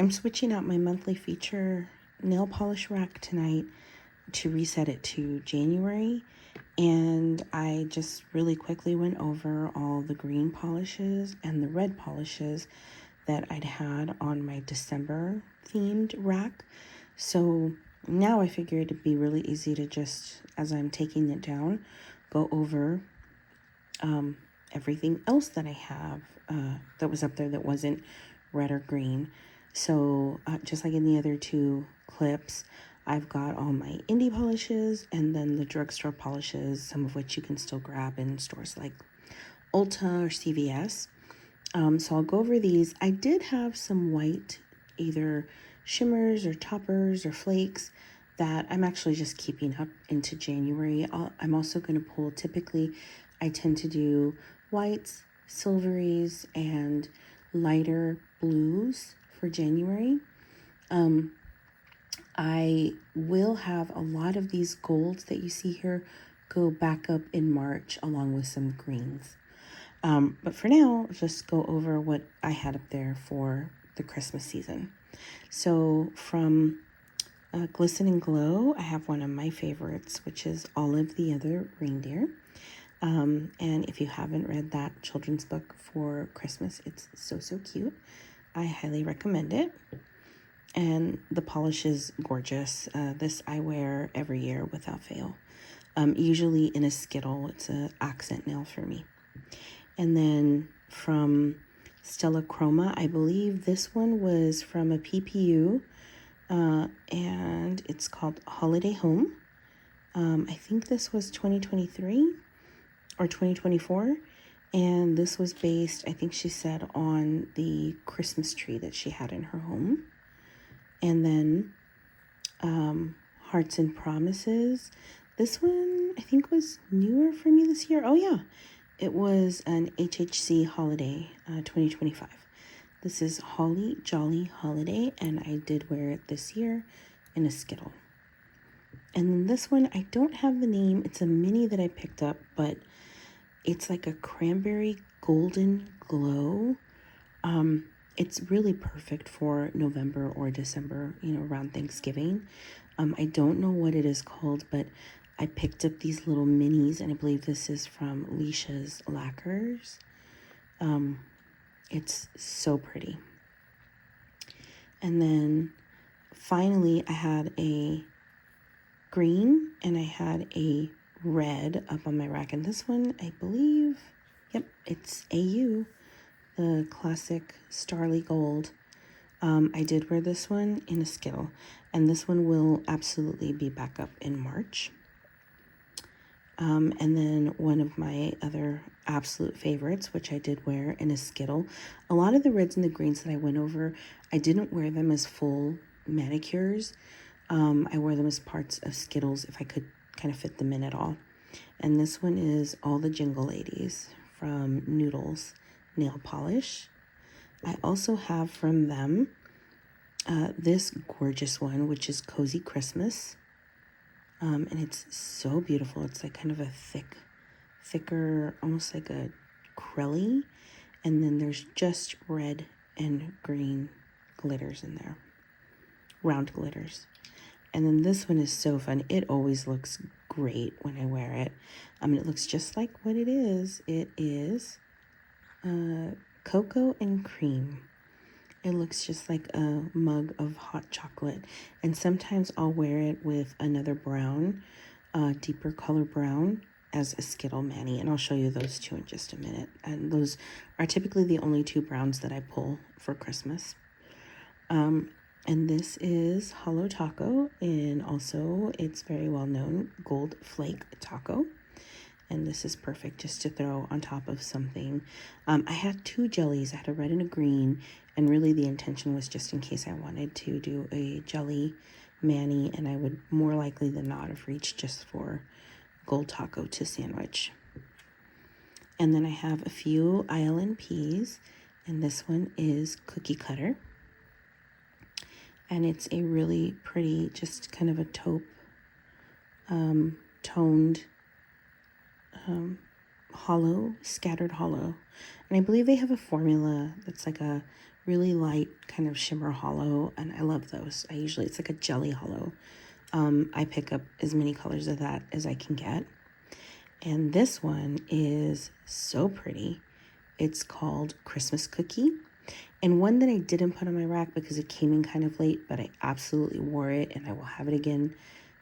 I'm switching out my monthly feature nail polish rack tonight to reset it to January. And I just really quickly went over all the green polishes and the red polishes that I'd had on my December themed rack. So now I figured it'd be really easy to just, as I'm taking it down, go over everything else that I have that was up there that wasn't red or green. So just like in the other two clips, I've got all my indie polishes and then the drugstore polishes, some of which you can still grab in stores like Ulta or CVS. So I'll go over these. I did have some white, either shimmers or toppers or flakes that I'm actually just keeping up into January. I'm also going to pull, typically I tend to do whites, silveries, and lighter blues for January. I will have a lot of these golds that you see here go back up in March along with some greens. But for now, just go over what I had up there for the Christmas season. So from Glisten and Glow, I have one of my favorites, which is Olive the Other Reindeer. And if you haven't read that children's book for Christmas, it's so cute. I highly recommend it. And the polish is gorgeous. This I wear every year without fail. Usually in a Skittle. It's an accent nail for me. And then from Stella Chroma, I believe this one was from a PPU, and it's called Holiday Home. I think this was 2023 or 2024, and this was based, I think she said, on the Christmas tree that she had in her home. And then Hearts and Promises. This one, I think, was newer for me this year. Oh, yeah. It was an HHC Holiday 2025. This is Holly Jolly Holiday, and I did wear it this year in a Skittle. And then this one, I don't have the name. It's a mini that I picked up, but it's like a cranberry golden glow. It's really perfect for November or December, around Thanksgiving. I don't know what it is called, but I picked up these little minis, and I believe this is from Leisha's Lacquers. It's so pretty. And then finally, I had a green and I had a red up on my rack. And this one, I believe, yep, it's AU, the classic Starly Gold. I did wear this one in a Skittle, and this one will absolutely be back up in March. And then one of my other absolute favorites, which I did wear in a Skittle. A lot of the reds and the greens that I went over, I didn't wear them as full manicures. I wore them as parts of Skittles if I could kind of fit them in at all. And this one is All the Jingle Ladies from Noodles Nail Polish. I also have from them this gorgeous one, which is Cozy Christmas. And it's so beautiful. It's like kind of a thicker, almost like a crelly. And then there's just red and green glitters in there, round glitters. And then this one is so fun. It always looks great when I wear it. It looks just like what it is. It is cocoa and cream. It looks just like a mug of hot chocolate. And sometimes I'll wear it with another brown, deeper color brown, as a Skittle Mani. And I'll show you those two in just a minute. And those are typically the only two browns that I pull for Christmas. And this is Holo Taco, and also it's very well known Gold Flake Taco. And this is perfect just to throw on top of something. I had two jellies. I had a red and a green, and really the intention was just in case I wanted to do a jelly mani, and I would more likely than not have reached just for Gold Taco to sandwich. And then I have a few ILNPs, and this one is Cookie Cutter. And it's a really pretty, just kind of a taupe, toned, hollow, scattered hollow. And I believe they have a formula that's like a really light kind of shimmer hollow, and I love those. It's like a jelly hollow. I pick up as many colors of that as I can get. And this one is so pretty. It's called Christmas Cookie. And one that I didn't put on my rack because it came in kind of late, but I absolutely wore it and I will have it again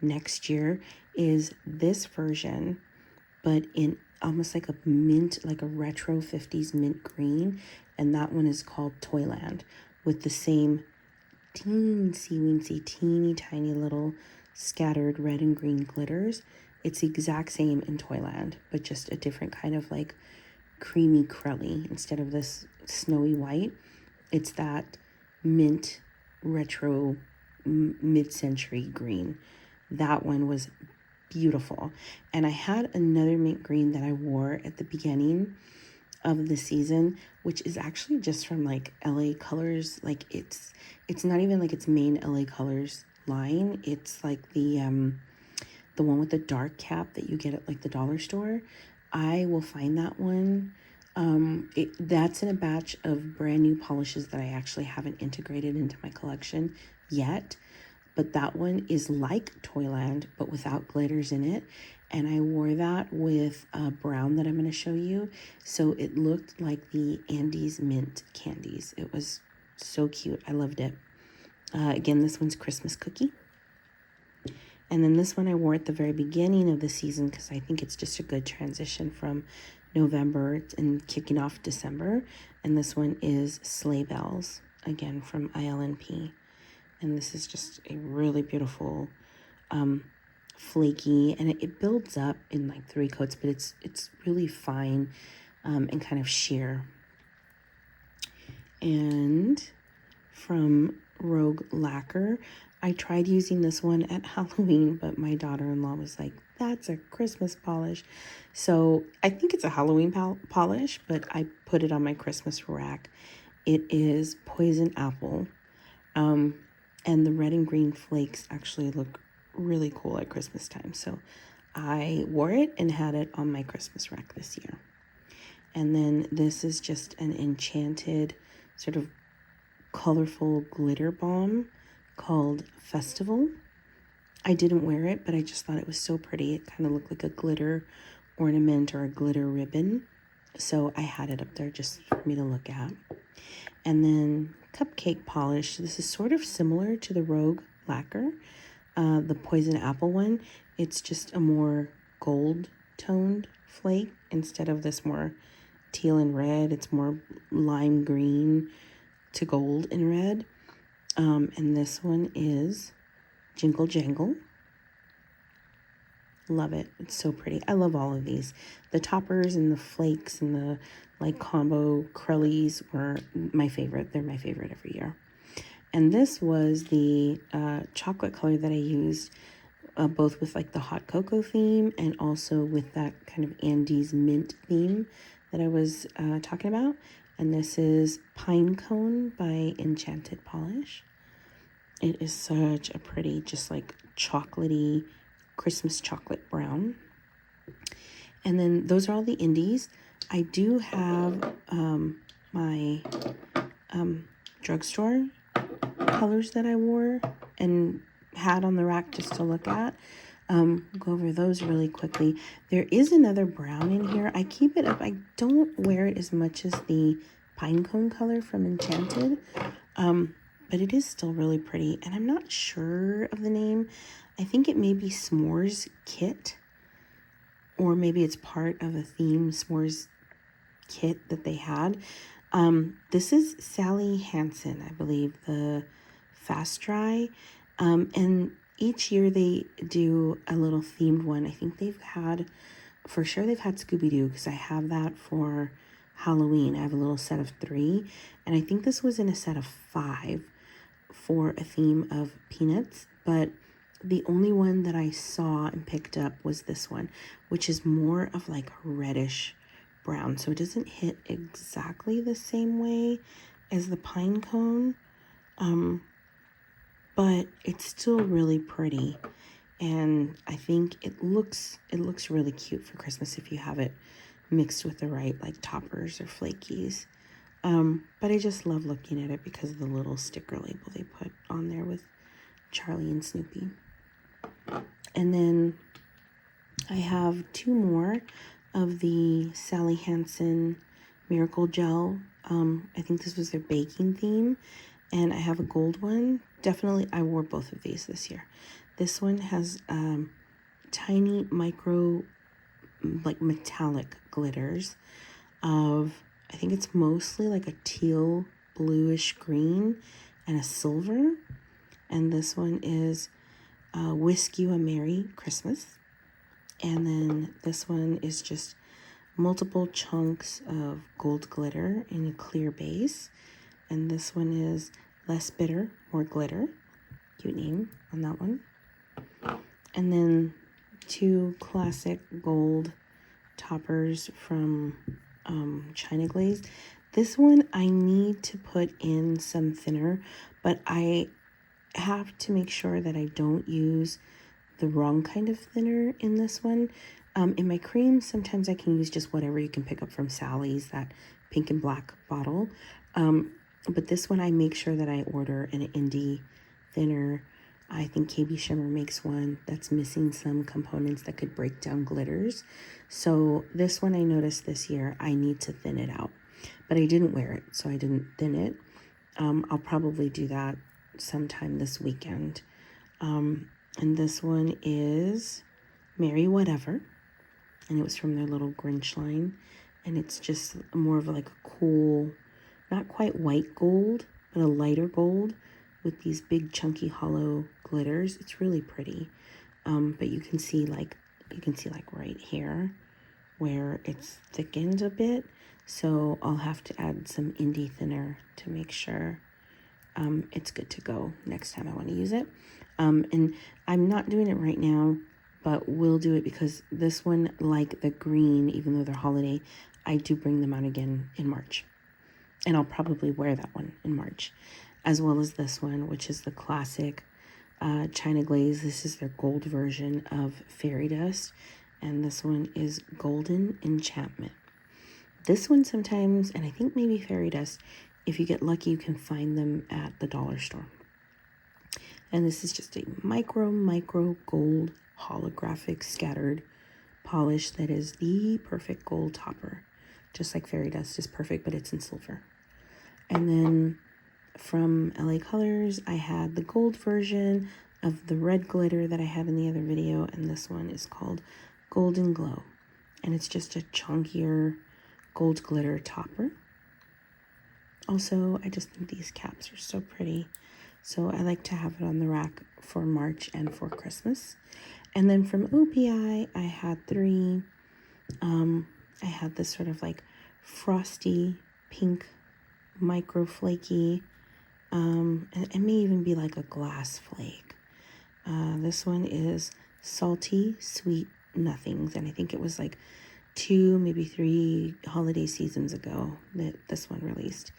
next year, is this version, but in almost like a mint, like a retro 50s mint green. And that one is called Toyland, with the same teensy weensy, teeny tiny little scattered red and green glitters. It's the exact same in Toyland, but just a different kind of like creamy crelly. Instead of this snowy white, it's that mint retro mid-century green. That one was beautiful. And I had another mint green that I wore at the beginning of the season, which is actually just from like LA Colors. Like it's not even like its main LA Colors line. It's like the one with the dark cap that you get at like the dollar store. I will find that one. That's in a batch of brand new polishes that I actually haven't integrated into my collection yet. But that one is like Toyland, but without glitters in it. And I wore that with a brown that I'm going to show you. So it looked like the Andes Mint candies. It was so cute. I loved it. Again, this one's Christmas Cookie. And then this one I wore at the very beginning of the season because I think it's just a good transition from November and kicking off December. And this one is Sleigh Bells, again from ILNP. And this is just a really beautiful flaky, and it builds up in like 3 coats, but it's really fine and kind of sheer. And from Rogue Lacquer, I tried using this one at Halloween, but my daughter-in-law was like, that's a Christmas polish. So I think it's a Halloween polish, but I put it on my Christmas rack. It is Poison Apple. And the red and green flakes actually look really cool at Christmas time. So I wore it and had it on my Christmas rack this year. And then this is just an enchanted sort of colorful glitter bomb called Festival. I didn't wear it, but I just thought it was so pretty. It kind of looked like a glitter ornament or a glitter ribbon. So I had it up there just for me to look at. And then Cupcake Polish. This is sort of similar to the Rogue Lacquer, the Poison Apple one. It's just a more gold toned flake instead of this more teal and red. It's more lime green to gold and red. And this one is Jingle Jangle. Love it. It's so pretty. I love all of these. The toppers and the flakes and the like combo crellies were my favorite. They're my favorite every year. And this was the chocolate color that I used both with like the hot cocoa theme and also with that kind of Andes mint theme that I was talking about. And this is Pine Cone by Enchanted Polish. It is such a pretty, just like chocolatey Christmas chocolate brown. And then those are all the indies. I do have my drugstore colors that I wore and had on the rack just to look at. Go over those really quickly. There is another brown in here. I keep it up. I don't wear it as much as the pine cone color from Enchanted, but it is still really pretty. And I'm not sure of the name. I think it may be S'mores Kit, or maybe it's part of a theme S'mores kit that they had. This is Sally Hansen, I believe, the Fast Dry. And each year they do a little themed one. I think they've had Scooby-Doo, because I have that for Halloween. I have a little set of 3, and I think this was in a set of 5 for a theme of Peanuts, but the only one that I saw and picked up was this one, which is more of like a reddish brown. So it doesn't hit exactly the same way as the pine cone, but it's still really pretty. And I think it looks really cute for Christmas if you have it mixed with the right like toppers or flakies. But I just love looking at it because of the little sticker label they put on there with Charlie and Snoopy. And then I have 2 more of the Sally Hansen Miracle Gel. I think this was their baking theme, and I have a gold one. Definitely, I wore both of these this year. This one has tiny micro, like metallic glitters of, I think it's mostly like a teal bluish green and a silver. And this one is Wish You a Merry Christmas. And then this one is just multiple chunks of gold glitter in a clear base. And this one is Less Bitter, More Glitter. Cute name on that one. And then 2 classic gold toppers from China Glaze. This one I need to put in some thinner, but I have to make sure that I don't use the wrong kind of thinner in this one. In my cream, sometimes I can use just whatever you can pick up from Sally's, that pink and black bottle. But this one I make sure that I order an indie thinner. I think KB Shimmer makes one that's missing some components that could break down glitters. So this one I noticed this year, I need to thin it out. But I didn't wear it, so I didn't thin it. I'll probably do that sometime this weekend. And this one is Merry Whatever. And it was from their little Grinch line. And it's just more of like a cool, not quite white gold, but a lighter gold with these big chunky hollow glitters. It's really pretty. But you can see like right here where it's thickened a bit. So I'll have to add some indie thinner to make sure it's good to go next time I want to use it. And I'm not doing it right now, but we'll do it because this one, like the green, even though they're holiday, I do bring them out again in March. And I'll probably wear that one in March, as well as this one, which is the classic China Glaze. This is their gold version of Fairy Dust. And this one is Golden Enchantment. This one sometimes, and I think maybe Fairy Dust, if you get lucky, you can find them at the dollar store. And this is just a micro gold holographic scattered polish that is the perfect gold topper. Just like Fairy Dust is perfect, but it's in silver. And then from LA Colors, I had the gold version of the red glitter that I had in the other video. And this one is called Golden Glow. And it's just a chunkier gold glitter topper. Also, I just think these caps are so pretty. So I like to have it on the rack for March and for Christmas. And then from OPI, I had 3. I had this sort of like frosty pink micro flaky. And it may even be like a glass flake. This one is Salty Sweet Nothings. And I think it was like 2, maybe 3 holiday seasons ago that this one released.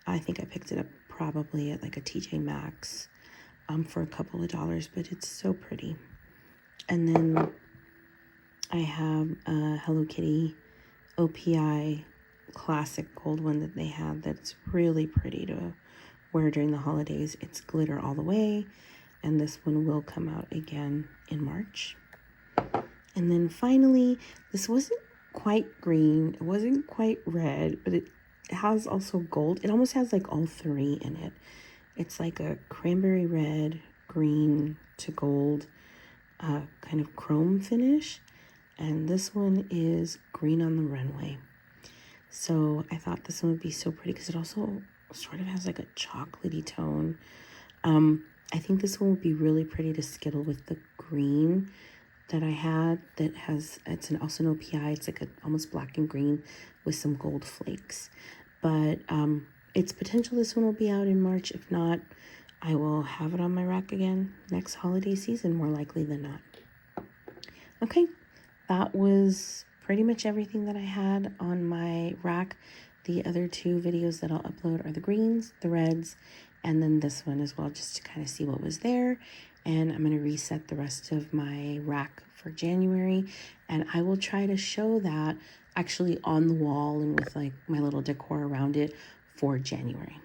I think I picked it up probably at like a TJ Maxx for a couple of dollars, but it's so pretty. And then I have a Hello Kitty OPI classic gold one that they have that's really pretty to wear during the holidays. It's glitter all the way, and this one will come out again in March. And then finally, this wasn't quite green, it wasn't quite red, but it has also gold. It almost has like all 3 in it. It's like a cranberry red, green to gold kind of chrome finish. And this one is Green on the Runway. So I thought this one would be so pretty because it also sort of has like a chocolatey tone. I think this one would be really pretty to skittle with the green that I had that has, it's also an OPI. It's like a almost black and green with some gold flakes. But it's potential this one will be out in March. If not, I will have it on my rack again next holiday season, more likely than not. Okay, that was pretty much everything that I had on my rack. The other 2 videos that I'll upload are the greens, the reds, and then this one as well, just to kind of see what was there. And I'm going to reset the rest of my rack for January, and I will try to show that actually on the wall and with like my little decor around it for January.